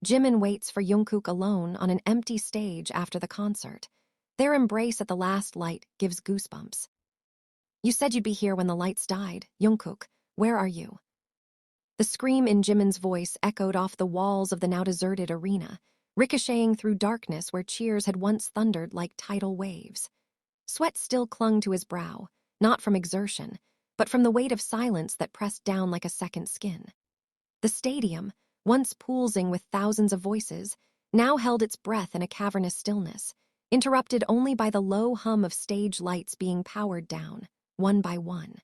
Jimin waits for Jungkook alone on an empty stage after the concert. Their embrace at the last light gives goosebumps. "You said you'd be here when the lights died. Jungkook, where are you?" The scream in Jimin's voice echoed off the walls of the now deserted arena, ricocheting through darkness where cheers had once thundered like tidal waves. Sweat still clung to his brow, not from exertion, but from the weight of silence that pressed down like a second skin. The stadium, once pulsing with thousands of voices, now held its breath in a cavernous stillness, interrupted only by the low hum of stage lights being powered down, one by one.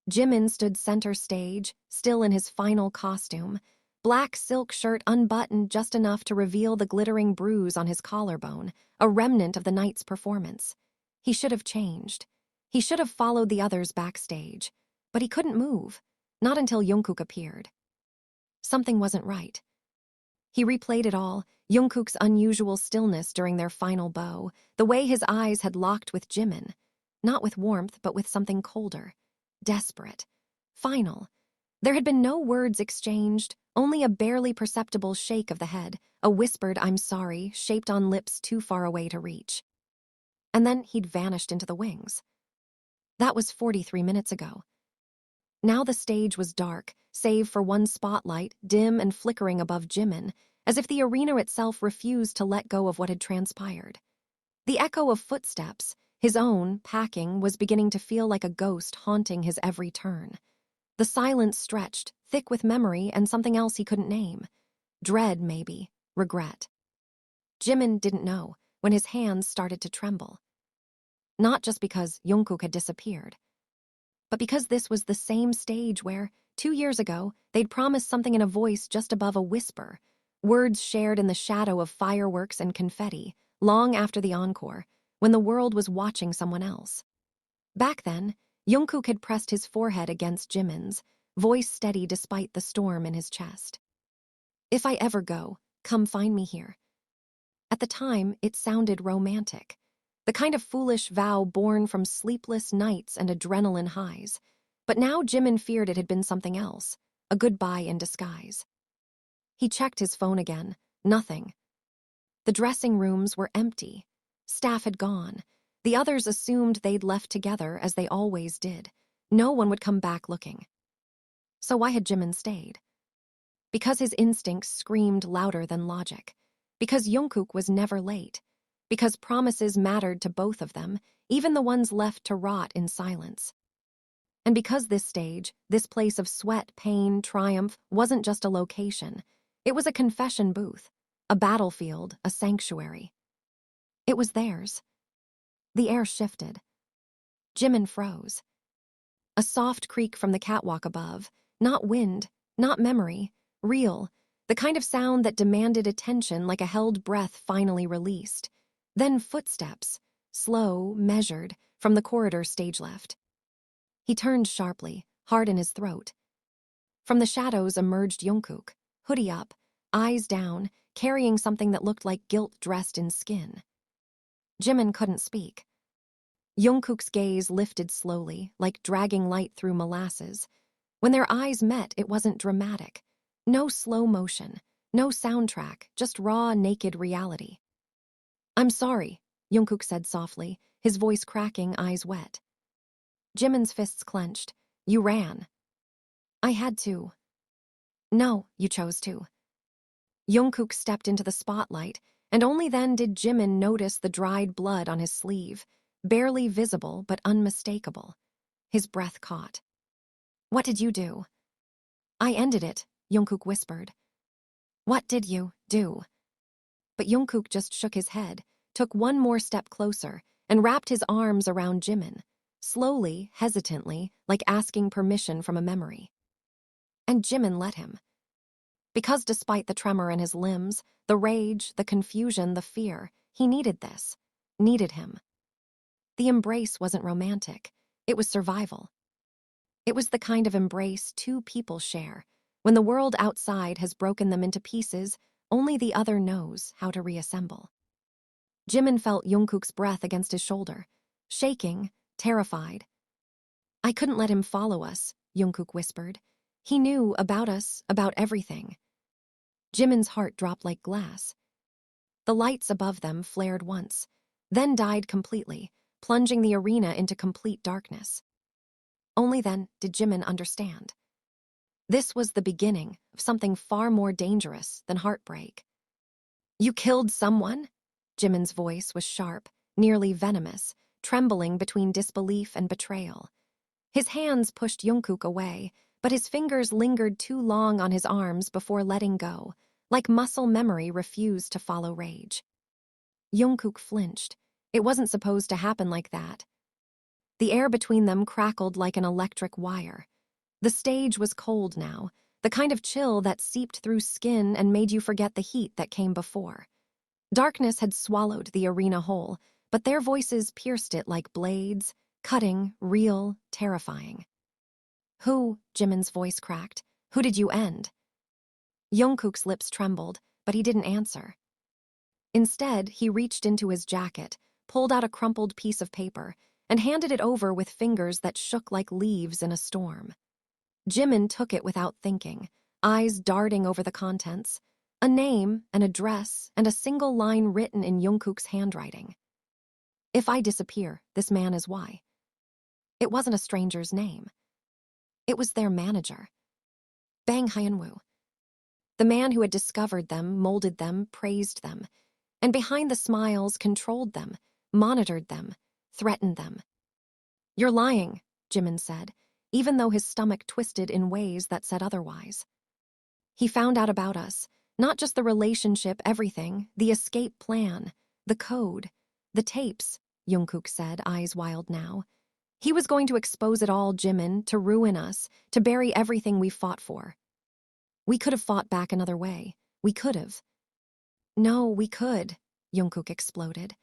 Jimin stood center stage, still in his final costume, black silk shirt unbuttoned just enough to reveal the glittering bruise on his collarbone, a remnant of the night's performance. He should have changed. He should have followed the others backstage, but he couldn't move, not until Jungkook appeared. Something wasn't right. He replayed it all, Jungkook's unusual stillness during their final bow, the way his eyes had locked with Jimin, not with warmth but with something colder. Desperate. Final. There had been no words exchanged, only a barely perceptible shake of the head, a whispered "I'm sorry" shaped on lips too far away to reach. And then he'd vanished into the wings. That was 43 minutes ago. Now the stage was dark, save for one spotlight, dim and flickering above Jimin, as if the arena itself refused to let go of what had transpired. The echo of footsteps, his own, packing, was beginning to feel like a ghost haunting his every turn. The silence stretched, thick with memory and something else he couldn't name. Dread, maybe. Regret. Jimin didn't know when his hands started to tremble. Not just because Jungkook had disappeared, but because this was the same stage where, 2 years ago, they'd promised something in a voice just above a whisper, words shared in the shadow of fireworks and confetti, long after the encore, when the world was watching someone else. Back then, Jungkook had pressed his forehead against Jimin's, voice steady despite the storm in his chest. "If I ever go, come find me here." At the time, it sounded romantic, the kind of foolish vow born from sleepless nights and adrenaline highs. But now Jimin feared it had been something else, a goodbye in disguise. He checked his phone again. Nothing. The dressing rooms were empty. Staff had gone. The others assumed they'd left together, as they always did. No one would come back looking. So why had Jimin stayed? Because his instincts screamed louder than logic. Because Jungkook was never late. Because promises mattered to both of them, even the ones left to rot in silence. And because this stage, this place of sweat, pain, triumph, wasn't just a location. It was a confession booth, a battlefield, a sanctuary. It was theirs. The air shifted. Jimin froze. A soft creak from the catwalk above, not wind, not memory, real, the kind of sound that demanded attention like a held breath finally released. Then footsteps, slow, measured, from the corridor stage left. He turned sharply, heart in his throat. From the shadows emerged Jungkook, hoodie up, eyes down, carrying something that looked like guilt dressed in skin. Jimin couldn't speak. Jungkook's gaze lifted slowly, like dragging light through molasses. When their eyes met, it wasn't dramatic. No slow motion, no soundtrack, just raw, naked reality. "I'm sorry," Jungkook said softly, his voice cracking, eyes wet. Jimin's fists clenched. "You ran." "I had to." "No, you chose to." Jungkook stepped into the spotlight, and only then did Jimin notice the dried blood on his sleeve, barely visible but unmistakable. His breath caught. "What did you do?" "I ended it," Jungkook whispered. "What did you do?" But Jungkook just shook his head, took one more step closer, and wrapped his arms around Jimin, slowly, hesitantly, like asking permission from a memory. And Jimin let him. Because despite the tremor in his limbs, the rage, the confusion, the fear, he needed this, needed him. The embrace wasn't romantic. It was survival. It was the kind of embrace two people share. When the world outside has broken them into pieces, only the other knows how to reassemble. Jimin felt Jungkook's breath against his shoulder, shaking, terrified. "I couldn't let him follow us," Jungkook whispered. "He knew about us, about everything." Jimin's heart dropped like glass. The lights above them flared once, then died completely, plunging the arena into complete darkness. Only then did Jimin understand. This was the beginning of something far more dangerous than heartbreak. You killed someone? Jimin's voice was sharp, nearly venomous, trembling between disbelief and betrayal. His hands pushed Jungkook away, but his fingers lingered too long on his arms before letting go, like muscle memory refused to follow rage. Jungkook flinched. It wasn't supposed to happen like that. The air between them crackled like an electric wire. The stage was cold now, the kind of chill that seeped through skin and made you forget the heat that came before. Darkness had swallowed the arena whole, but their voices pierced it like blades, cutting, real, terrifying. Who? Jimin's voice cracked. Who did you end? Jungkook's lips trembled, but he didn't answer. Instead, he reached into his jacket, pulled out a crumpled piece of paper, and handed it over with fingers that shook like leaves in a storm. Jimin took it without thinking, eyes darting over the contents. A name, an address, and a single line written in Jungkook's handwriting. If I disappear, this man is why. It wasn't a stranger's name. It was their manager. Bang Hyunwoo. The man who had discovered them, molded them, praised them, and behind the smiles controlled them, monitored them, threatened them. You're lying, Jimin said, even though his stomach twisted in ways that said otherwise. He found out about us, not just the relationship, everything, the escape plan, the code, the tapes, Jungkook said, eyes wild now. He was going to expose it all, Jimin, to ruin us, to bury everything we fought for. We could have fought back another way. We could have. No, we could, Jungkook exploded.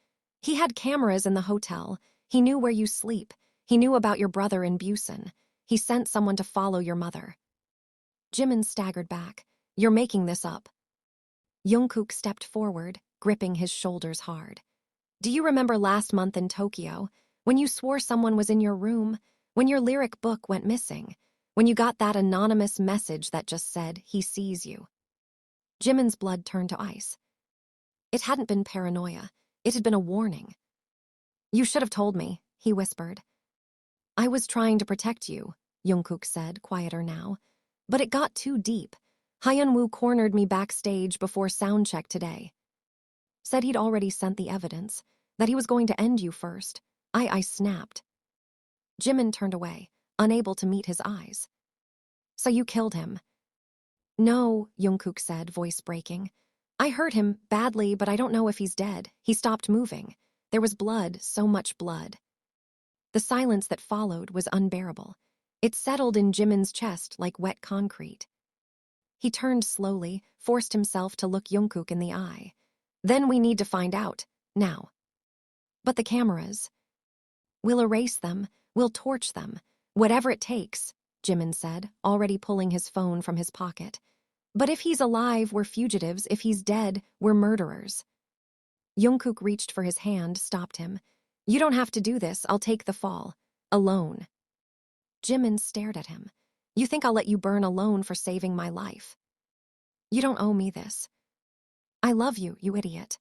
He had cameras in the hotel. He knew where you sleep. He knew about your brother in Busan. He sent someone to follow your mother. Jimin staggered back. You're making this up. Jungkook stepped forward, gripping his shoulders hard. Do you remember last month in Tokyo, when you swore someone was in your room, when your lyric book went missing, when you got that anonymous message that just said, he sees you? Jimin's blood turned to ice. It hadn't been paranoia. It had been a warning. You should have told me, he whispered. I was trying to protect you, Jungkook said, quieter now. But it got too deep. Hyunwoo cornered me backstage before soundcheck today. Said he'd already sent the evidence, that he was going to end you first. I snapped. Jimin turned away, unable to meet his eyes. So you killed him? No, Jungkook said, voice breaking. I hurt him badly, but I don't know if he's dead. He stopped moving. There was blood, so much blood. The silence that followed was unbearable. It settled in Jimin's chest like wet concrete. He turned slowly, forced himself to look Jungkook in the eye. Then we need to find out, now. But the cameras. We'll erase them, we'll torch them, whatever it takes, Jimin said, already pulling his phone from his pocket. But if he's alive, we're fugitives. If he's dead, we're murderers. Jungkook reached for his hand, stopped him. You don't have to do this, I'll take the fall. Alone. Jimin stared at him. You think I'll let you burn alone for saving my life? You don't owe me this. I love you, you idiot.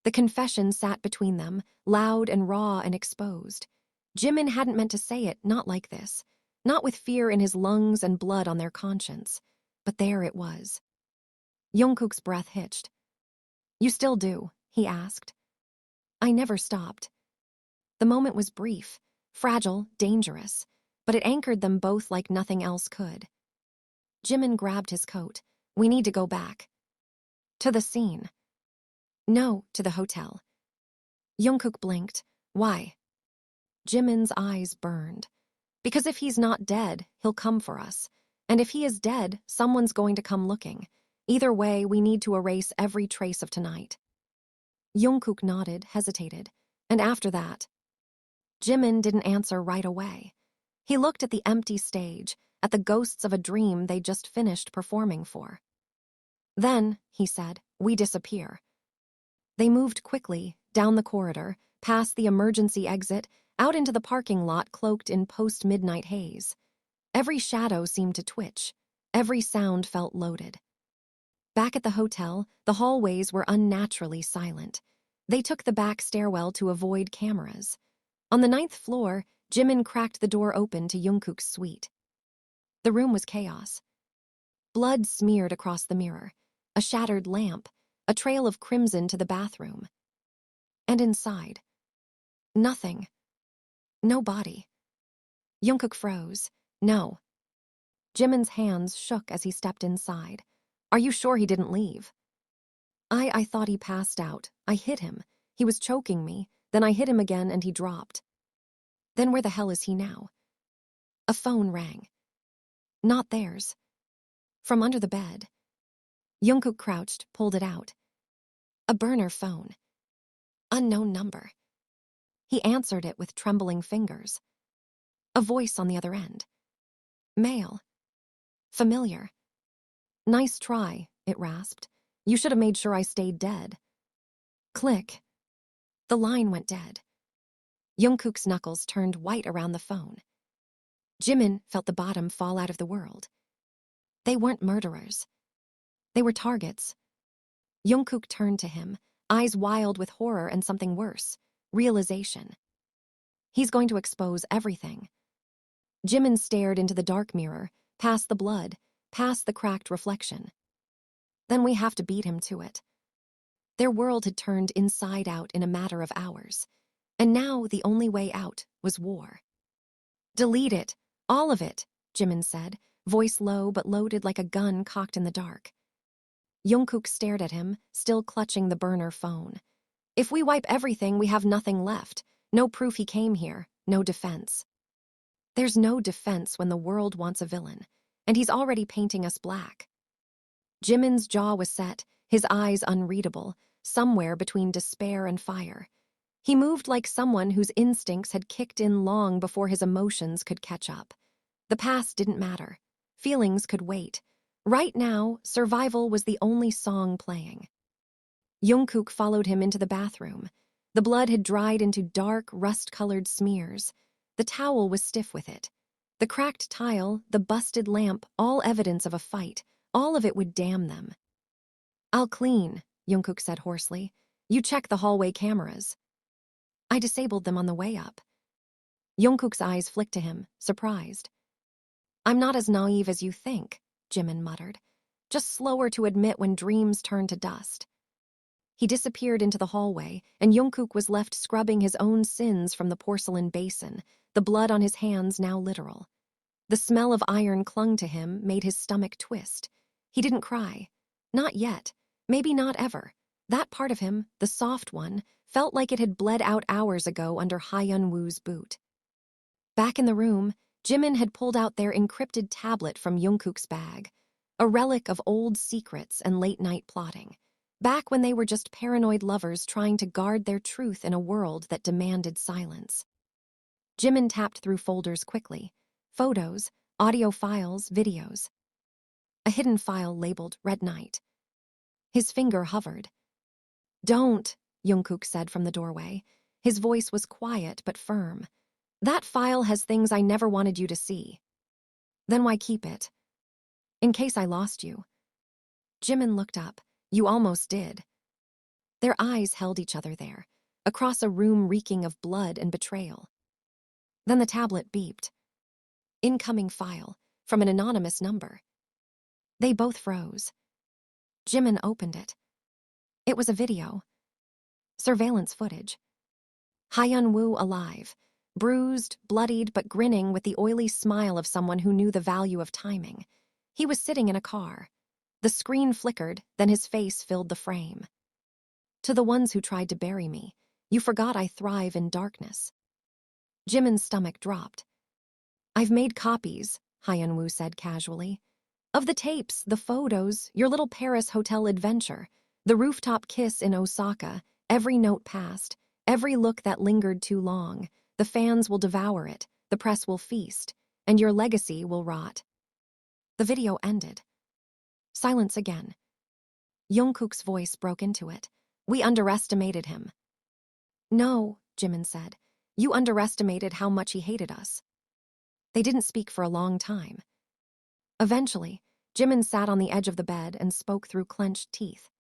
The confession sat between them, loud and raw and exposed. Jimin hadn't meant to say it, not like this. Not with fear in his lungs and blood on their conscience. But there it was. Jungkook's breath hitched. You still do, he asked. I never stopped. The moment was brief, fragile, dangerous, but it anchored them both like nothing else could. Jimin grabbed his coat. We need to go back. To the scene. No, to the hotel. Jungkook blinked. Why? Jimin's eyes burned. Because if he's not dead, he'll come for us. And if he is dead, someone's going to come looking. Either way, we need to erase every trace of tonight. Jungkook nodded, hesitated. And after that? Jimin didn't answer right away. He looked at the empty stage, at the ghosts of a dream they'd just finished performing for. Then, he said, we disappear. They moved quickly, down the corridor, past the emergency exit, out into the parking lot cloaked in post-midnight haze. Every shadow seemed to twitch. Every sound felt loaded. Back at the hotel, the hallways were unnaturally silent. They took the back stairwell to avoid cameras. On the 9th floor, Jimin cracked the door open to Jungkook's suite. The room was chaos. Blood smeared across the mirror, a shattered lamp, a trail of crimson to the bathroom. And inside, nothing. No body. Jungkook froze. No. Jimin's hands shook as he stepped inside. Are you sure he didn't leave? I thought he passed out. I hit him. He was choking me. Then I hit him again and he dropped. Then where the hell is he now? A phone rang. Not theirs. From under the bed. Jungkook crouched, pulled it out. A burner phone. Unknown number. He answered it with trembling fingers. A voice on the other end. Male. Familiar. Nice try, it rasped. You should have made sure I stayed dead. Click. The line went dead. Jungkook's knuckles turned white around the phone. Jimin felt the bottom fall out of the world. They weren't murderers. They were targets. Jungkook turned to him, eyes wild with horror and something worse, realization. He's going to expose everything. Jimin stared into the dark mirror, past the blood, past the cracked reflection. Then we have to beat him to it. Their world had turned inside out in a matter of hours, and now the only way out was war. Delete it, all of it, Jimin said, voice low but loaded like a gun cocked in the dark. Jungkook stared at him, still clutching the burner phone. If we wipe everything, we have nothing left. No proof he came here, no defense. There's no defense when the world wants a villain, and he's already painting us black. Jimin's jaw was set, his eyes unreadable, somewhere between despair and fire. He moved like someone whose instincts had kicked in long before his emotions could catch up. The past didn't matter. Feelings could wait. Right now, survival was the only song playing. Jungkook followed him into the bathroom. The blood had dried into dark, rust-colored smears. The towel was stiff with it. The cracked tile, the busted lamp, all evidence of a fight. All of it would damn them. I'll clean, Jungkook said hoarsely. You check the hallway cameras. I disabled them on the way up. Jungkook's eyes flicked to him, surprised. I'm not as naive as you think, Jimin muttered. Just slower to admit when dreams turn to dust. He disappeared into the hallway, and Jungkook was left scrubbing his own sins from the porcelain basin, the blood on his hands now literal. The smell of iron clung to him, made his stomach twist. He didn't cry. Not yet. Maybe not ever. That part of him, the soft one, felt like it had bled out hours ago under Hyun-woo's boot. Back in the room, Jimin had pulled out their encrypted tablet from Jungkook's bag, a relic of old secrets and late-night plotting, back when they were just paranoid lovers trying to guard their truth in a world that demanded silence. Jimin tapped through folders quickly. Photos, audio files, videos. A hidden file labeled Red Night. His finger hovered. Don't, Jungkook said from the doorway. His voice was quiet but firm. That file has things I never wanted you to see. Then why keep it? In case I lost you. Jimin looked up. You almost did. Their eyes held each other there, across a room reeking of blood and betrayal. Then the tablet beeped. Incoming file, from an anonymous number. They both froze. Jimin opened it. It was a video. Surveillance footage. Hyun-woo alive, bruised, bloodied, but grinning with the oily smile of someone who knew the value of timing. He was sitting in a car. The screen flickered, then his face filled the frame. To the ones who tried to bury me, you forgot I thrive in darkness. Jimin's stomach dropped. I've made copies, Hyun-woo said casually. Of the tapes, the photos, your little Paris hotel adventure, the rooftop kiss in Osaka, every note passed, every look that lingered too long. The fans will devour it, the press will feast, and your legacy will rot. The video ended. Silence again. Jungkook's voice broke into it. We underestimated him. No, Jimin said. You underestimated how much he hated us. They didn't speak for a long time. Eventually, Jimin sat on the edge of the bed and spoke through clenched teeth.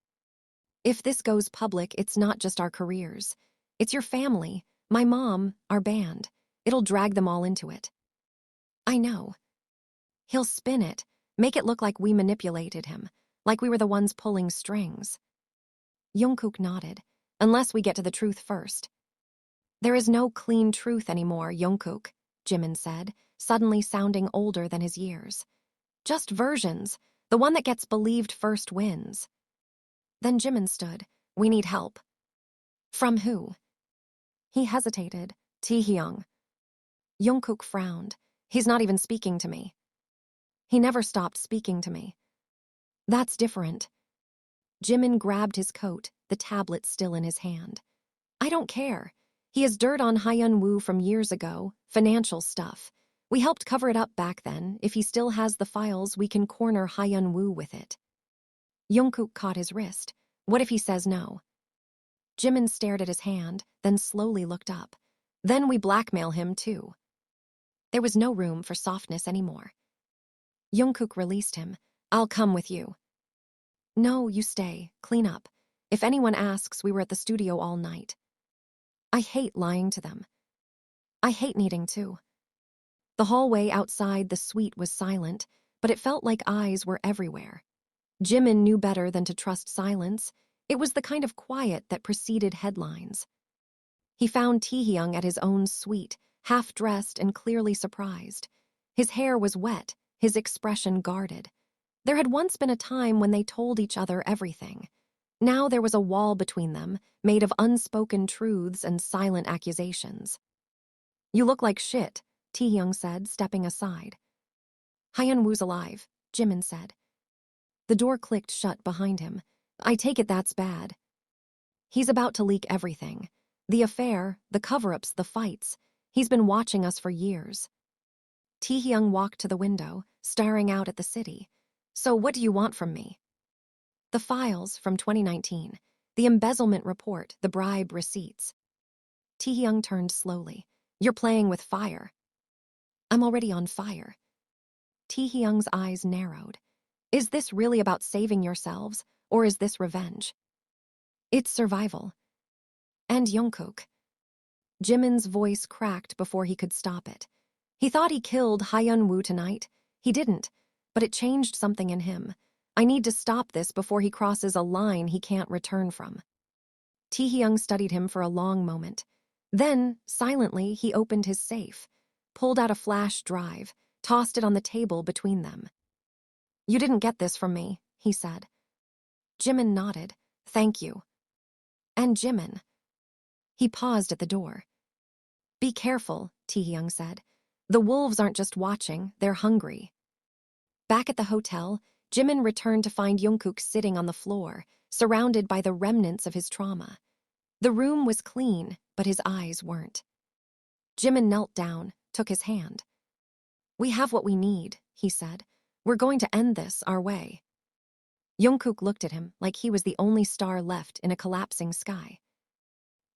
If this goes public, it's not just our careers. It's your family, my mom, our band. It'll drag them all into it. I know. He'll spin it, make it look like we manipulated him, like we were the ones pulling strings. Jungkook nodded. Unless we get to the truth first. There is no clean truth anymore, Jungkook, Jimin said, suddenly sounding older than his years. Just versions. The one that gets believed first wins. Then Jimin stood. We need help. From who? He hesitated. Taehyung. Jungkook frowned. He's not even speaking to me. He never stopped speaking to me. That's different. Jimin grabbed his coat, the tablet still in his hand. I don't care. He has dirt on Hyun-woo from years ago, financial stuff. We helped cover it up back then. If he still has the files, we can corner Hyun-woo with it. Jungkook caught his wrist. What if he says no? Jimin stared at his hand, then slowly looked up. Then we blackmail him too. There was no room for softness anymore. Jungkook released him. I'll come with you. No, you stay. Clean up. If anyone asks, we were at the studio all night. I hate lying to them. I hate needing to. The hallway outside the suite was silent, but it felt like eyes were everywhere. Jimin knew better than to trust silence. It was the kind of quiet that preceded headlines. He found Taehyung at his own suite, half-dressed and clearly surprised. His hair was wet, his expression guarded. There had once been a time when they told each other everything. Now there was a wall between them, made of unspoken truths and silent accusations. You look like shit, Taehyung said, stepping aside. Hyun-woo's alive, Jimin said. The door clicked shut behind him. I take it that's bad. He's about to leak everything. The affair, the cover-ups, the fights. He's been watching us for years. Taehyung walked to the window, staring out at the city. So what do you want from me? The files from 2019. The embezzlement report, the bribe receipts. Taehyung turned slowly. You're playing with fire. I'm already on fire. Taehyung's eyes narrowed. Is this really about saving yourselves, or is this revenge? It's survival. And Jungkook. Jimin's voice cracked before he could stop it. He thought he killed Hyun-woo tonight. He didn't, but it changed something in him. I need to stop this before he crosses a line he can't return from. Taehyung studied him for a long moment. Then, silently, he opened his safe, pulled out a flash drive, tossed it on the table between them. You didn't get this from me, he said. Jimin nodded. Thank you. And Jimin. He paused at the door. Be careful, Taehyung said. The wolves aren't just watching, they're hungry. Back at the hotel, Jimin returned to find Jungkook sitting on the floor, surrounded by the remnants of his trauma. The room was clean, but his eyes weren't. Jimin knelt down, took his hand. We have what we need, he said. We're going to end this our way. Jungkook looked at him like he was the only star left in a collapsing sky.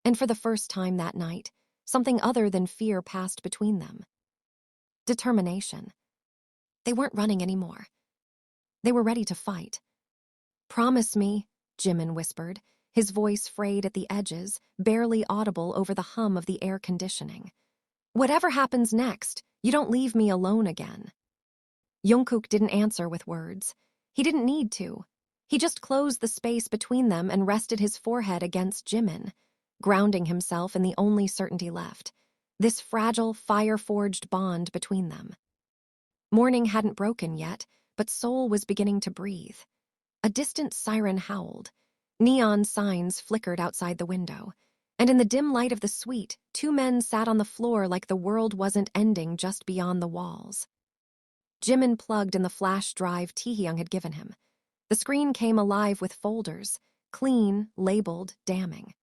And for the first time that night, something other than fear passed between them. Determination. They weren't running anymore. They were ready to fight. Promise me, Jimin whispered, his voice frayed at the edges, barely audible over the hum of the air conditioning. Whatever happens next, you don't leave me alone again. Jungkook didn't answer with words. He didn't need to. He just closed the space between them and rested his forehead against Jimin, grounding himself in the only certainty left, this fragile, fire-forged bond between them. Morning hadn't broken yet, but Seoul was beginning to breathe. A distant siren howled. Neon signs flickered outside the window, and in the dim light of the suite, two men sat on the floor like the world wasn't ending just beyond the walls. Jimin plugged in the flash drive Taehyung had given him. The screen came alive with folders, clean, labeled, damning.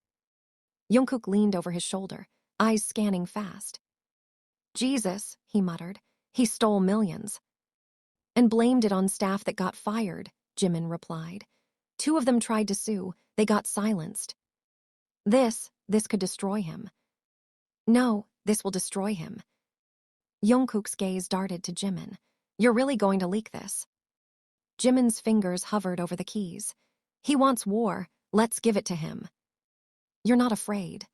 Jungkook leaned over his shoulder, eyes scanning fast. Jesus, he muttered, he stole millions. And blamed it on staff that got fired, Jimin replied. Two of them tried to sue, they got silenced. This could destroy him. No, this will destroy him. Jungkook's gaze darted to Jimin. You're really going to leak this? Jimin's fingers hovered over the keys. He wants war. Let's give it to him. You're not afraid.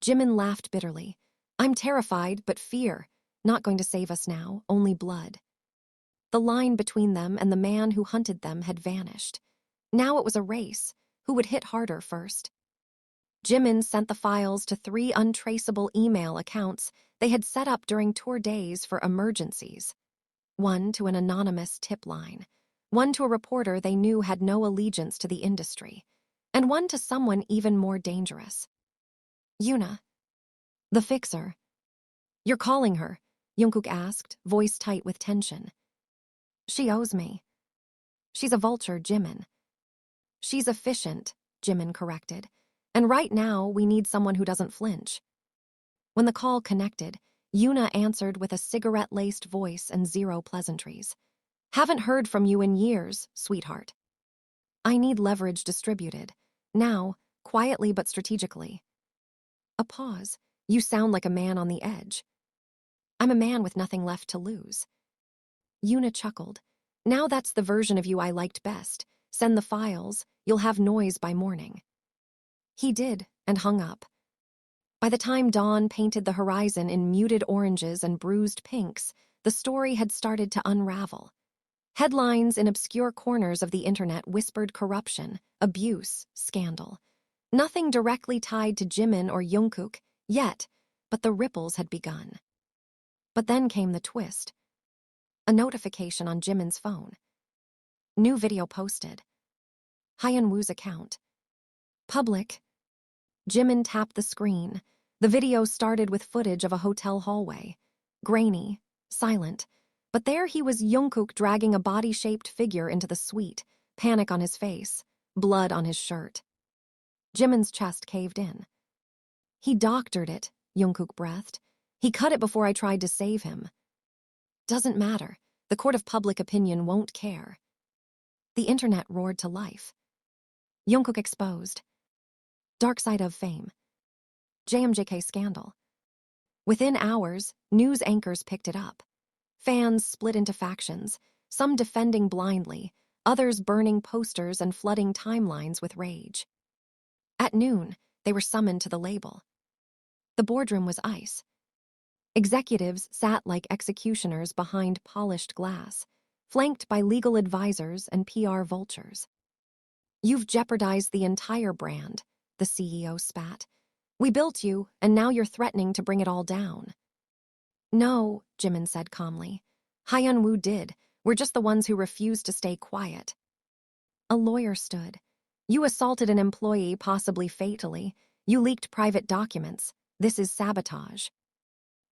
Jimin laughed bitterly. I'm terrified, but fear. Not going to save us now, only blood. The line between them and the man who hunted them had vanished. Now it was a race. Who would hit harder first? Jimin sent the files to 3 untraceable email accounts they had set up during tour days for emergencies. One to an anonymous tip line, one to a reporter they knew had no allegiance to the industry, and one to someone even more dangerous. Yuna. The fixer. You're calling her, Jungkook asked, voice tight with tension. She owes me. She's a vulture, Jimin. She's efficient, Jimin corrected. And right now, we need someone who doesn't flinch. When the call connected, Yuna answered with a cigarette-laced voice and 0 pleasantries. Haven't heard from you in years, sweetheart. I need leverage distributed. Now, quietly but strategically. A pause. You sound like a man on the edge. I'm a man with nothing left to lose. Yuna chuckled. Now that's the version of you I liked best. Send the files, you'll have noise by morning. He did, and hung up. By the time dawn painted the horizon in muted oranges and bruised pinks, the story had started to unravel. Headlines in obscure corners of the internet whispered corruption, abuse, scandal. Nothing directly tied to Jimin or Jungkook yet, but the ripples had begun. But then came the twist. A notification on Jimin's phone. New video posted. Hyunwoo's account. Public. Jimin tapped the screen. The video started with footage of a hotel hallway. Grainy, silent. But there he was, Jungkook dragging a body-shaped figure into the suite, panic on his face, blood on his shirt. Jimin's chest caved in. He doctored it, Jungkook breathed. He cut it before I tried to save him. Doesn't matter. The court of public opinion won't care. The internet roared to life. Jungkook exposed. Dark side of fame. JMJK scandal. Within hours, news anchors picked it up. Fans split into factions, some defending blindly, others burning posters and flooding timelines with rage. At noon, they were summoned to the label. The boardroom was ice. Executives sat like executioners behind polished glass, flanked by legal advisors and PR vultures. You've jeopardized the entire brand, the CEO spat. We built you, and now you're threatening to bring it all down. No, Jimin said calmly. Hyunwoo did. We're just the ones who refused to stay quiet. A lawyer stood. You assaulted an employee, possibly fatally. You leaked private documents. This is sabotage.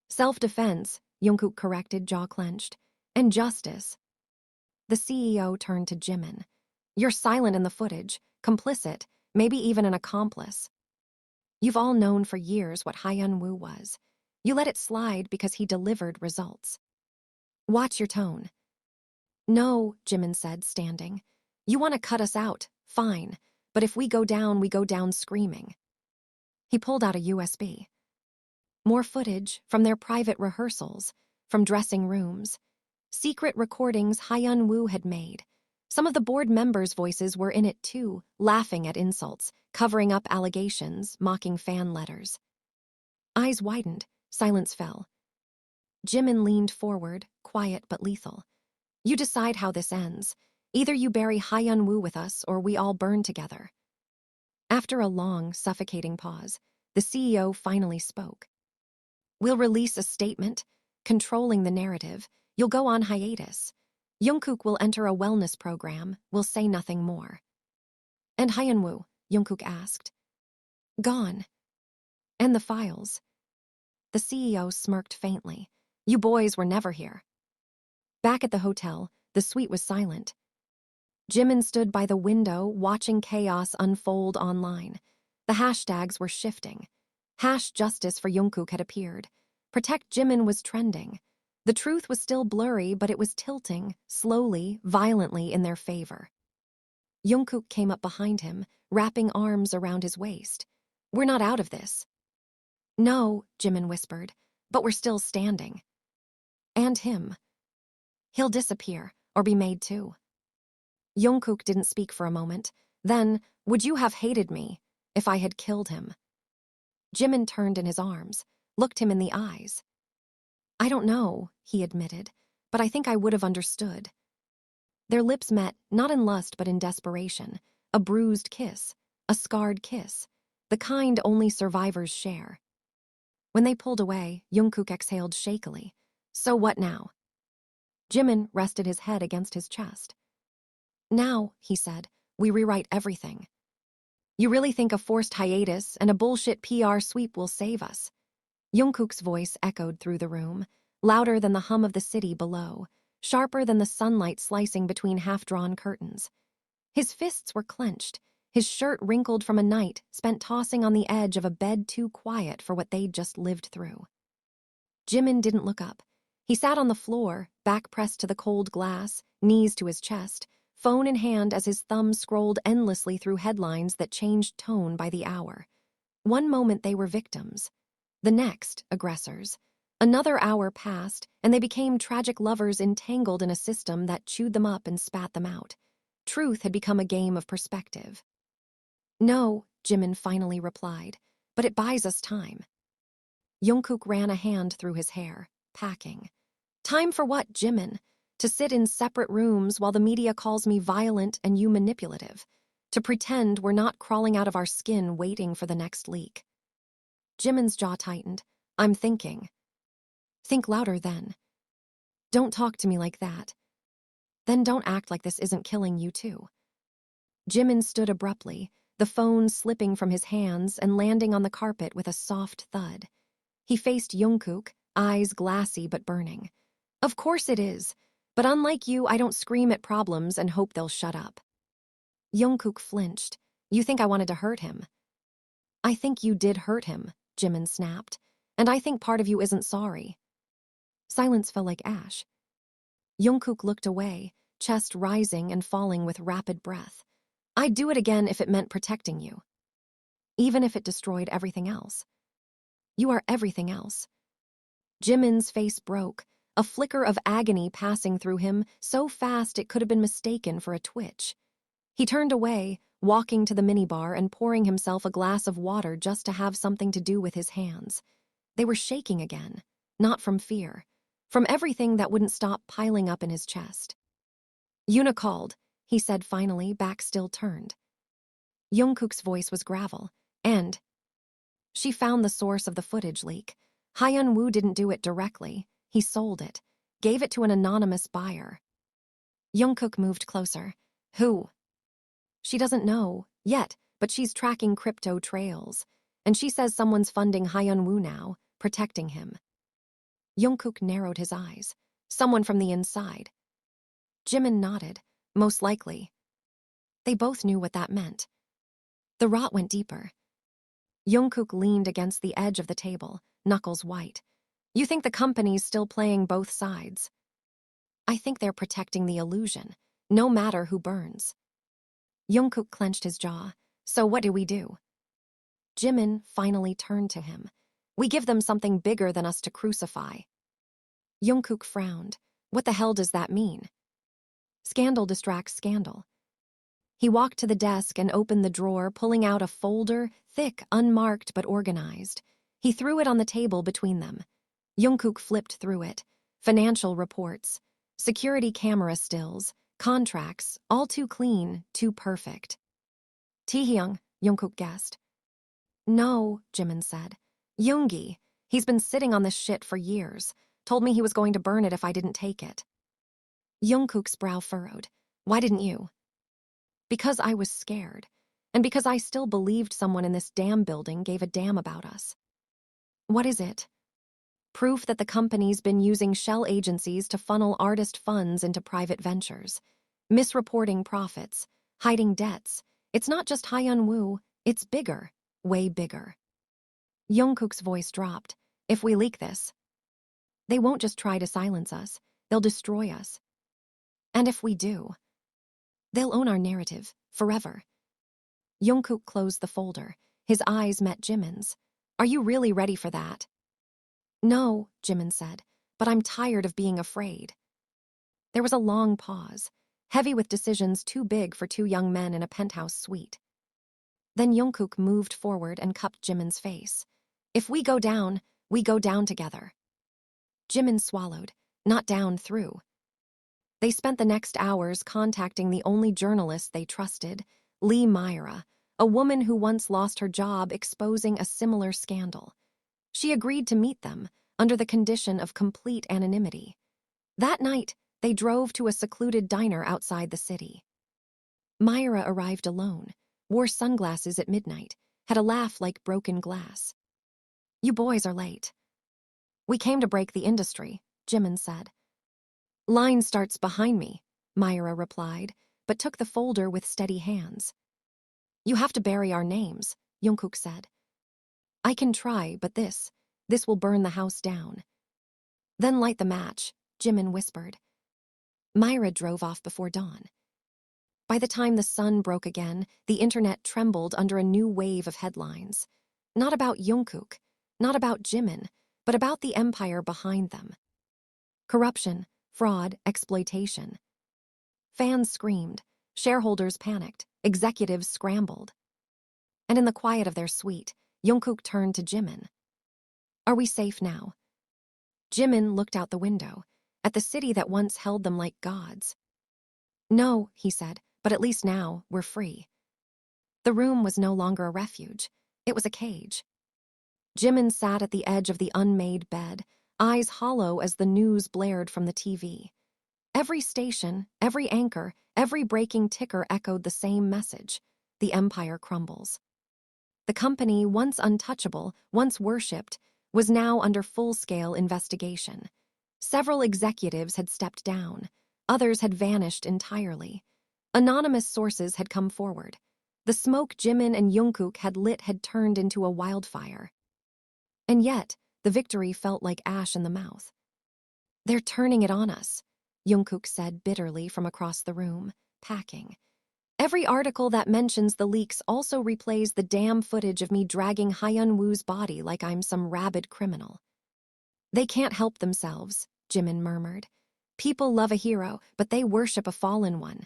Self-defense, Jungkook corrected, jaw clenched. And justice. The CEO turned to Jimin. You're silent in the footage, complicit, maybe even an accomplice. You've all known for years what Hyunwoo was. You let it slide because he delivered results. Watch your tone. No, Jimin said, standing. You want to cut us out, fine. But if we go down screaming. He pulled out a USB. More footage from their private rehearsals, from dressing rooms. Secret recordings Hyunwoo had made. Some of the board members' voices were in it too, laughing at insults, covering up allegations, mocking fan letters. Eyes widened, silence fell. Jimin leaned forward, quiet but lethal. You decide how this ends. Either you bury Hyunwoo with us or we all burn together. After a long, suffocating pause, the CEO finally spoke. We'll release a statement, controlling the narrative. You'll go on hiatus. Jungkook will enter a wellness program. We'll say nothing more. And Hyunwoo, Jungkook asked. Gone. And the files. The CEO smirked faintly. You boys were never here. Back at the hotel, the suite was silent. Jimin stood by the window, watching chaos unfold online. The hashtags were shifting. #justice for Jungkook had appeared. Protect Jimin was trending. The truth was still blurry, but it was tilting, slowly, violently in their favor. Jungkook came up behind him, wrapping arms around his waist. We're not out of this. No, Jimin whispered, but we're still standing. And him. He'll disappear, or be made to. Jungkook didn't speak for a moment. Then, would you have hated me if I had killed him? Jimin turned in his arms, looked him in the eyes. I don't know, he admitted, but I think I would have understood. Their lips met, not in lust but in desperation, a bruised kiss, a scarred kiss, the kind only survivors share. When they pulled away, Jungkook exhaled shakily. So what now? Jimin rested his head against his chest. Now, he said, we rewrite everything. You really think a forced hiatus and a bullshit PR sweep will save us? Jungkook's voice echoed through the room, louder than the hum of the city below, sharper than the sunlight slicing between half-drawn curtains. His fists were clenched, his shirt wrinkled from a night spent tossing on the edge of a bed too quiet for what they'd just lived through. Jimin didn't look up. He sat on the floor, back pressed to the cold glass, knees to his chest, phone in hand as his thumb scrolled endlessly through headlines that changed tone by the hour. One moment they were victims, the next, aggressors. Another hour passed, and they became tragic lovers entangled in a system that chewed them up and spat them out. Truth had become a game of perspective. No, Jimin finally replied, but it buys us time. Jungkook ran a hand through his hair, packing. Time for what, Jimin? To sit in separate rooms while the media calls me violent and you manipulative. To pretend we're not crawling out of our skin waiting for the next leak. Jimin's jaw tightened. I'm thinking. Think louder then. Don't talk to me like that. Then don't act like this isn't killing you too. Jimin stood abruptly, the phone slipping from his hands and landing on the carpet with a soft thud. He faced Jungkook, eyes glassy but burning. Of course it is, but unlike you, I don't scream at problems and hope they'll shut up. Jungkook flinched. You think I wanted to hurt him? I think you did hurt him, Jimin snapped, and I think part of you isn't sorry. Silence fell like ash. Jungkook looked away, chest rising and falling with rapid breath. I'd do it again if it meant protecting you. Even if it destroyed everything else. You are everything else. Jimin's face broke, a flicker of agony passing through him so fast it could have been mistaken for a twitch. He turned away, walking to the minibar and pouring himself a glass of water just to have something to do with his hands. They were shaking again, not from fear, from everything that wouldn't stop piling up in his chest. Yuna called, he said finally, back still turned. Jungkook's voice was gravel, and she found the source of the footage leak. Hyun-woo didn't do it directly. He sold it, gave it to an anonymous buyer. Jungkook moved closer. Who? She doesn't know, yet, but she's tracking crypto trails. And she says someone's funding Hyun-woo now, protecting him. Jungkook narrowed his eyes. Someone from the inside. Jimin nodded. Most likely. They both knew what that meant. The rot went deeper. Jungkook leaned against the edge of the table, knuckles white. You think the company's still playing both sides? I think they're protecting the illusion, no matter who burns. Jungkook clenched his jaw. So what do we do? Jimin finally turned to him. We give them something bigger than us to crucify. Jungkook frowned. What the hell does that mean? Scandal distracts scandal. He walked to the desk and opened the drawer, pulling out a folder, thick, unmarked but organized. He threw it on the table between them. Jungkook flipped through it. Financial reports, security camera stills, contracts, all too clean, too perfect. Taehyung, Jungkook guessed. No, Jimin said. Yoongi. He's been sitting on this shit for years. Told me he was going to burn it if I didn't take it. Jungkook's brow furrowed. Why didn't you? Because I was scared. And because I still believed someone in this damn building gave a damn about us. What is it? Proof that the company's been using shell agencies to funnel artist funds into private ventures. Misreporting profits. Hiding debts. It's not just Hyun-woo. It's bigger. Way bigger. Jungkook's voice dropped. If we leak this, they won't just try to silence us. They'll destroy us. And if we do, they'll own our narrative, forever. Jungkook closed the folder. His eyes met Jimin's. Are you really ready for that? No, Jimin said, but I'm tired of being afraid. There was a long pause. heavy with decisions too big for two young men in a penthouse suite. Then Jungkook moved forward and cupped Jimin's face. If we go down together. Jimin swallowed, not down through. They spent the next hours contacting the only journalist they trusted, Lee Myra, a woman who once lost her job exposing a similar scandal. She agreed to meet them under the condition of complete anonymity. That night, they drove to a secluded diner outside the city. Myra arrived alone, wore sunglasses at midnight, had a laugh like broken glass. You boys are late. We came to break the industry, Jimin said. Line starts behind me, Myra replied, but took the folder with steady hands. You have to bury our names, Jungkook said. I can try, but this will burn the house down. Then light the match, Jimin whispered. Myra drove off before dawn. By the time the sun broke again, the internet trembled under a new wave of headlines. Not about Jungkook, not about Jimin, but about the empire behind them. Corruption, fraud, exploitation. Fans screamed, shareholders panicked, executives scrambled. And in the quiet of their suite, Jungkook turned to Jimin. Are we safe now? Jimin looked out the window, at the city that once held them like gods. No, he said, but at least now we're free. The room was no longer a refuge. It was a cage. Jimin sat at the edge of the unmade bed, eyes hollow as the news blared from the TV. Every station, every anchor, every breaking ticker echoed the same message. The empire crumbles. The company, once untouchable, once worshipped, was now under full-scale investigation. Several executives had stepped down. Others had vanished entirely. Anonymous sources had come forward. The smoke Jimin and Jungkook had lit had turned into a wildfire. And yet, the victory felt like ash in the mouth. They're turning it on us, Jungkook said bitterly from across the room, packing. Every article that mentions the leaks also replays the damn footage of me dragging Hyun-woo's body like I'm some rabid criminal. They can't help themselves, Jimin murmured. People love a hero, but they worship a fallen one.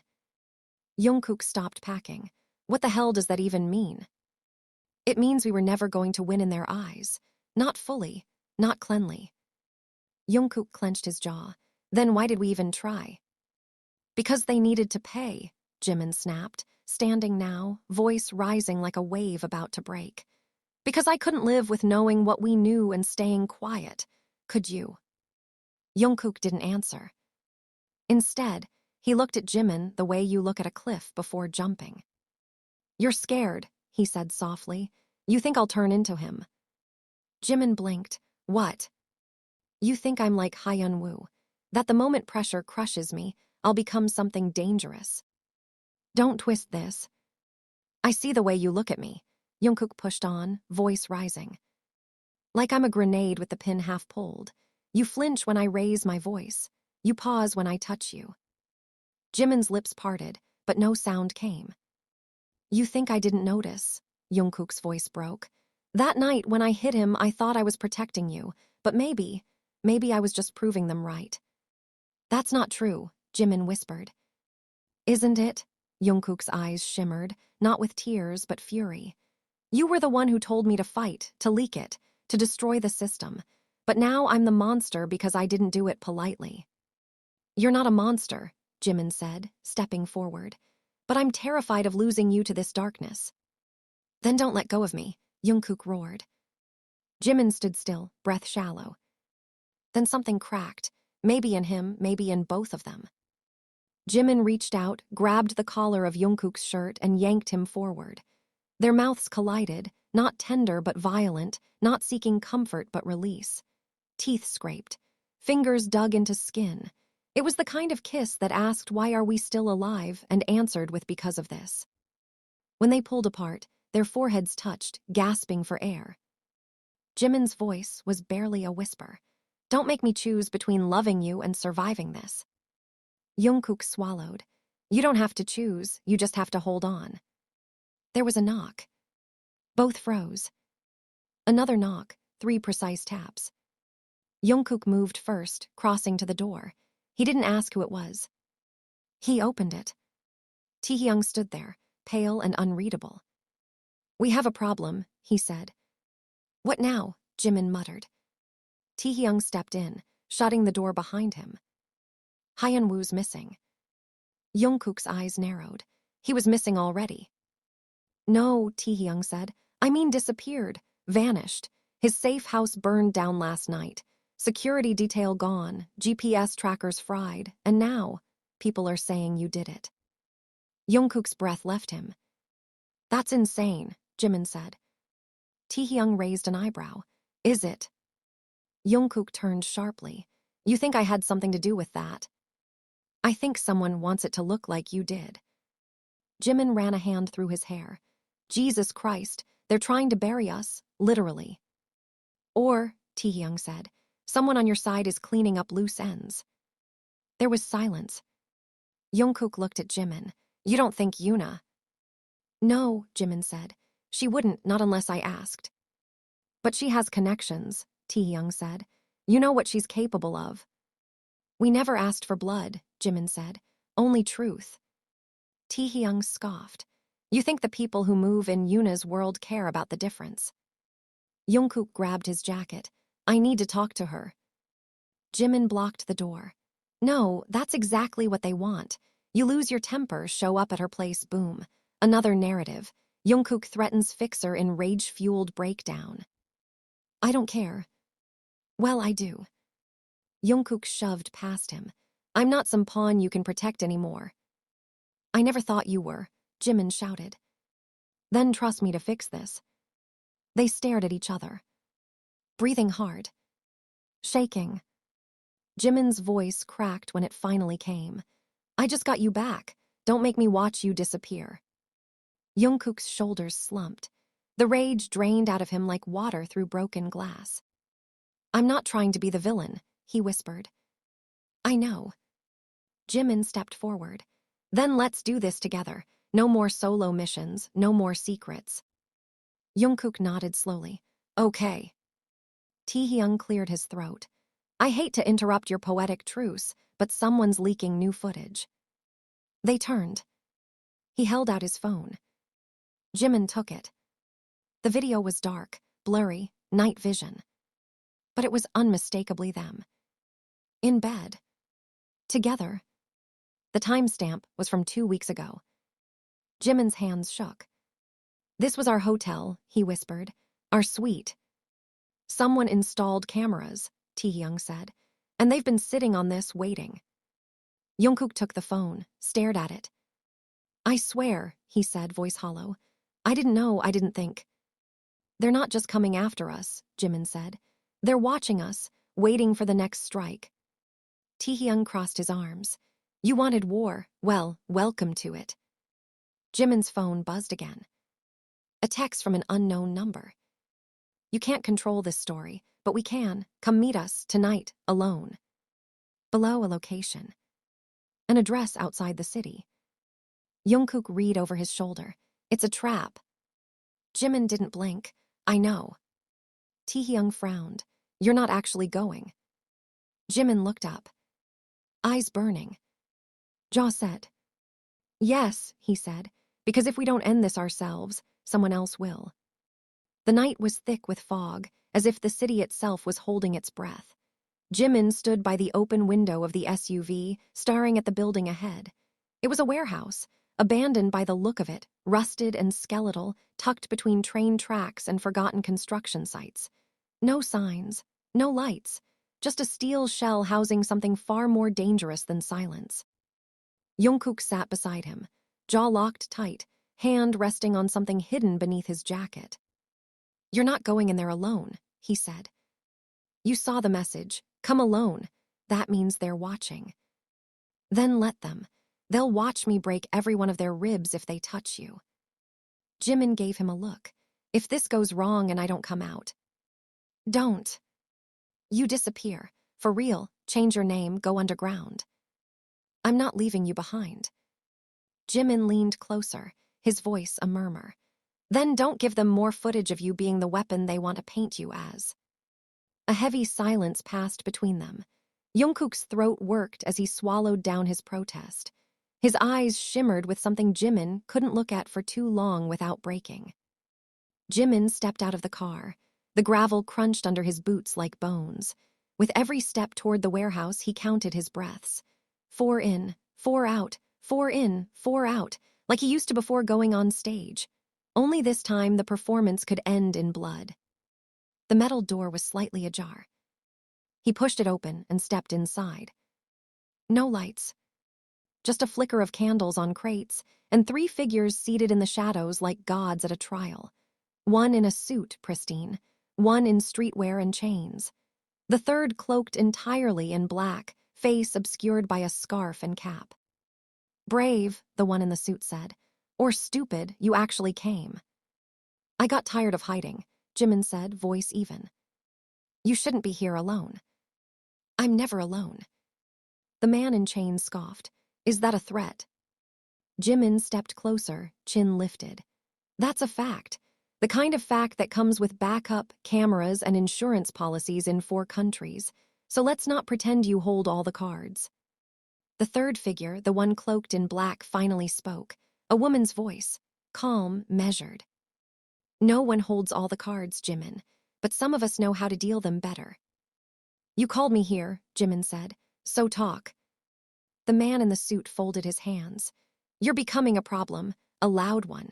Jungkook stopped packing. What the hell does that even mean? It means we were never going to win in their eyes. Not fully, not cleanly. Jungkook clenched his jaw. Then why did we even try? Because they needed to pay, Jimin snapped, standing now, voice rising like a wave about to break. Because I couldn't live with knowing what we knew and staying quiet. Could you? Jungkook didn't answer. Instead, he looked at Jimin the way you look at a cliff before jumping. You're scared, he said softly. You think I'll turn into him. Jimin blinked. What? You think I'm like Hyun-woo, that the moment pressure crushes me, I'll become something dangerous. Don't twist this. I see the way you look at me, Jungkook pushed on, voice rising. Like I'm a grenade with the pin half pulled. You flinch when I raise my voice. You pause when I touch you. Jimin's lips parted, but no sound came. You think I didn't notice? Jungkook's voice broke. That night when I hit him, I thought I was protecting you, but maybe I was just proving them right. That's not true, Jimin whispered. Isn't it? Jungkook's eyes shimmered, not with tears but fury. You were the one who told me to fight, to leak it, to destroy the system. But now I'm the monster because I didn't do it politely. You're not a monster, Jimin said, stepping forward. But I'm terrified of losing you to this darkness. Then don't let go of me, Jungkook roared. Jimin stood still, breath shallow. Then something cracked, maybe in him, maybe in both of them. Jimin reached out, grabbed the collar of Jungkook's shirt and yanked him forward. Their mouths collided, not tender but violent, not seeking comfort but release. Teeth scraped. Fingers dug into skin. It was the kind of kiss that asked, why are we still alive, and answered with because of this. When they pulled apart, their foreheads touched, gasping for air. Jimin's voice was barely a whisper. Don't make me choose between loving you and surviving this. Jungkook swallowed. You don't have to choose, you just have to hold on. There was a knock. Both froze. Another knock, 3 precise taps. Jungkook moved first, crossing to the door. He didn't ask who it was. He opened it. Taehyung stood there, pale and unreadable. "We have a problem," he said. "What now?" Jimin muttered. Taehyung stepped in, shutting the door behind him. Hyunwoo's missing. Jungkook's eyes narrowed. He was missing already. "No," Taehyung said. "I mean disappeared, vanished. His safe house burned down last night. Security detail gone, GPS trackers fried, and now people are saying you did it." Jungkook's breath left him. "That's insane," Jimin said. Taehyung raised an eyebrow. "Is it?" Jungkook turned sharply. "You think I had something to do with that?" "I think someone wants it to look like you did." Jimin ran a hand through his hair. "Jesus Christ, they're trying to bury us, literally." "Or," Taehyung said, "someone on your side is cleaning up loose ends." There was silence. Jungkook looked at Jimin. "You don't think Yoona?" "No," Jimin said. "She wouldn't, not unless I asked." "But she has connections," Taehyung said. "You know what she's capable of." "We never asked for blood," Jimin said. "Only truth." Taehyung scoffed. "You think the people who move in Yoona's world care about the difference?" Jungkook grabbed his jacket. "I need to talk to her." Jimin blocked the door. "No, that's exactly what they want. You lose your temper, show up at her place, boom. Another narrative. Jungkook threatens fixer in rage-fueled breakdown." "I don't care." "Well, I do." Jungkook shoved past him. "I'm not some pawn you can protect anymore." "I never thought you were," Jimin shouted. "Then trust me to fix this." They stared at each other. Breathing hard. Shaking. Jimin's voice cracked when it finally came. "I just got you back. Don't make me watch you disappear." Jungkook's shoulders slumped. The rage drained out of him like water through broken glass. "I'm not trying to be the villain," he whispered. "I know." Jimin stepped forward. "Then let's do this together. No more solo missions, no more secrets." Jungkook nodded slowly. "Okay." Taehyung cleared his throat. "I hate to interrupt your poetic truce, but someone's leaking new footage." They turned. He held out his phone. Jimin took it. The video was dark, blurry, night vision. But it was unmistakably them. In bed. Together. The timestamp was from 2 weeks ago. Jimin's hands shook. "This was our hotel," he whispered. "Our suite." "Someone installed cameras," Taehyung said. "And they've been sitting on this, waiting." Jungkook took the phone, stared at it. "I swear," he said, voice hollow. "I didn't know, I didn't think." "They're not just coming after us," Jimin said. "They're watching us, waiting for the next strike." Taehyung crossed his arms. "You wanted war. Well, welcome to it." Jimin's phone buzzed again. A text from an unknown number. "You can't control this story, but we can. Come meet us, tonight, alone." Below a location. An address outside the city. Jungkook read over his shoulder. "It's a trap." Jimin didn't blink. "I know." Taehyung frowned. "You're not actually going." Jimin looked up. Eyes burning. Jaw set. "Yes," he said, "because if we don't end this ourselves, someone else will." The night was thick with fog, as if the city itself was holding its breath. Jimin stood by the open window of the SUV, staring at the building ahead. It was a warehouse, abandoned by the look of it, rusted and skeletal, tucked between train tracks and forgotten construction sites. No signs, no lights, just a steel shell housing something far more dangerous than silence. Jungkook sat beside him, jaw locked tight, hand resting on something hidden beneath his jacket. "You're not going in there alone," he said. "You saw the message. Come alone. That means they're watching." "Then let them. They'll watch me break every one of their ribs if they touch you." Jimin gave him a look. "If this goes wrong and I don't come out." "Don't. You disappear. For real, change your name, go underground." "I'm not leaving you behind." Jimin leaned closer, his voice a murmur. "Then don't give them more footage of you being the weapon they want to paint you as." A heavy silence passed between them. Jungkook's throat worked as he swallowed down his protest. His eyes shimmered with something Jimin couldn't look at for too long without breaking. Jimin stepped out of the car. The gravel crunched under his boots like bones. With every step toward the warehouse, he counted his breaths. 4 in, 4 out, 4 in, 4 out, like he used to before going on stage. Only this time the performance could end in blood. The metal door was slightly ajar. He pushed it open and stepped inside. No lights. Just a flicker of candles on crates, and 3 figures seated in the shadows like gods at a trial. One in a suit, pristine, one in streetwear and chains. The third cloaked entirely in black, face obscured by a scarf and cap. Brave, the one in the suit said, or stupid, you actually came. I got tired of hiding, Jimin said, voice even. You shouldn't be here alone. I'm never alone. The man in chains scoffed. Is that a threat? Jimin stepped closer, chin lifted. That's a fact. The kind of fact that comes with backup, cameras, and insurance policies in 4 countries. So let's not pretend you hold all the cards. The third figure, the one cloaked in black, finally spoke. A woman's voice, calm, measured. No one holds all the cards, Jimin, but some of us know how to deal them better. You called me here, Jimin said, so talk. The man in the suit folded his hands. You're becoming a problem, a loud one.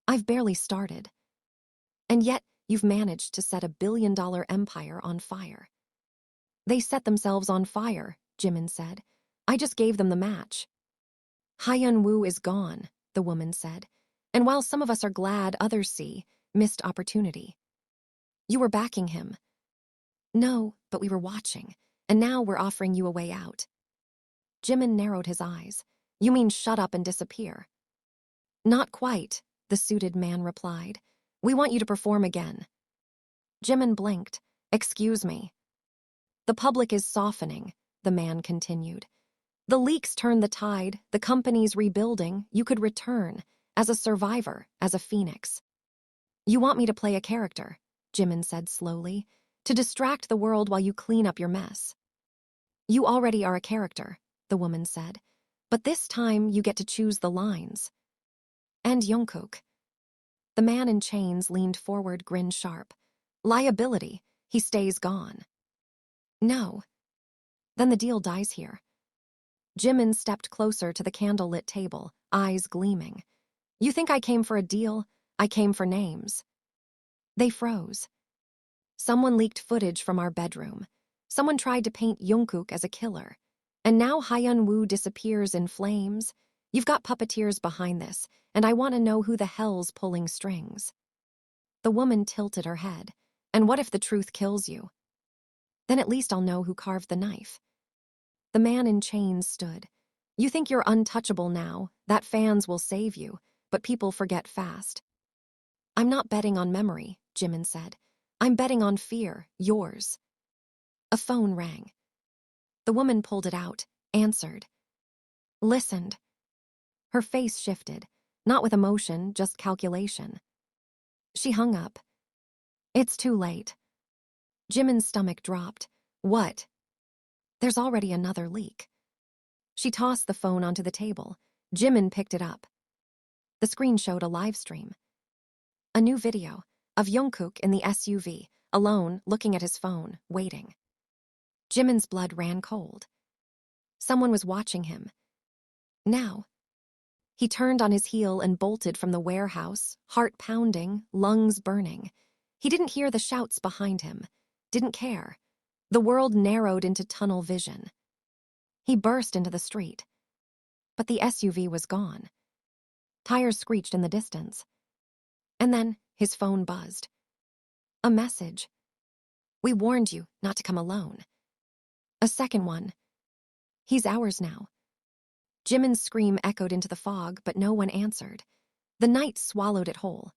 I've barely started. And yet, you've managed to set a billion-dollar empire on fire. They set themselves on fire, Jimin said. I just gave them the match. Hyun-woo is gone, the woman said. And while some of us are glad, others see missed opportunity. You were backing him. No, but we were watching, and now we're offering you a way out. Jimin narrowed his eyes. You mean shut up and disappear? Not quite, the suited man replied. We want you to perform again. Jimin blinked. Excuse me. The public is softening, the man continued. The leaks turn the tide, the company's rebuilding, you could return, as a survivor, as a phoenix. You want me to play a character, Jimin said slowly, to distract the world while you clean up your mess. You already are a character, the woman said, but this time you get to choose the lines. And Jungkook. The man in chains leaned forward, grin sharp. Liability, he stays gone. No. Then the deal dies here. Jimin stepped closer to the candlelit table, eyes gleaming. You think I came for a deal? I came for names. They froze. Someone leaked footage from our bedroom. Someone tried to paint Jungkook as a killer. And now Hyun-woo disappears in flames. You've got puppeteers behind this, and I want to know who the hell's pulling strings. The woman tilted her head. And what if the truth kills you? Then at least I'll know who carved the knife. The man in chains stood. You think you're untouchable now, that fans will save you, but people forget fast. I'm not betting on memory, Jimin said. I'm betting on fear, yours. A phone rang. The woman pulled it out, answered. Listened. Her face shifted, not with emotion, just calculation. She hung up. It's too late. Jimin's stomach dropped. What? There's already another leak. She tossed the phone onto the table. Jimin picked it up. The screen showed a live stream. A new video of Jungkook in the SUV, alone, looking at his phone, waiting. Jimin's blood ran cold. Someone was watching him. Now. He turned on his heel and bolted from the warehouse, heart pounding, lungs burning. He didn't hear the shouts behind him. Didn't care. The world narrowed into tunnel vision. He burst into the street. But the SUV was gone. Tires screeched in the distance. And then his phone buzzed. A message. We warned you not to come alone. A second one. He's ours now. Jimin's scream echoed into the fog, but no one answered. The night swallowed it whole.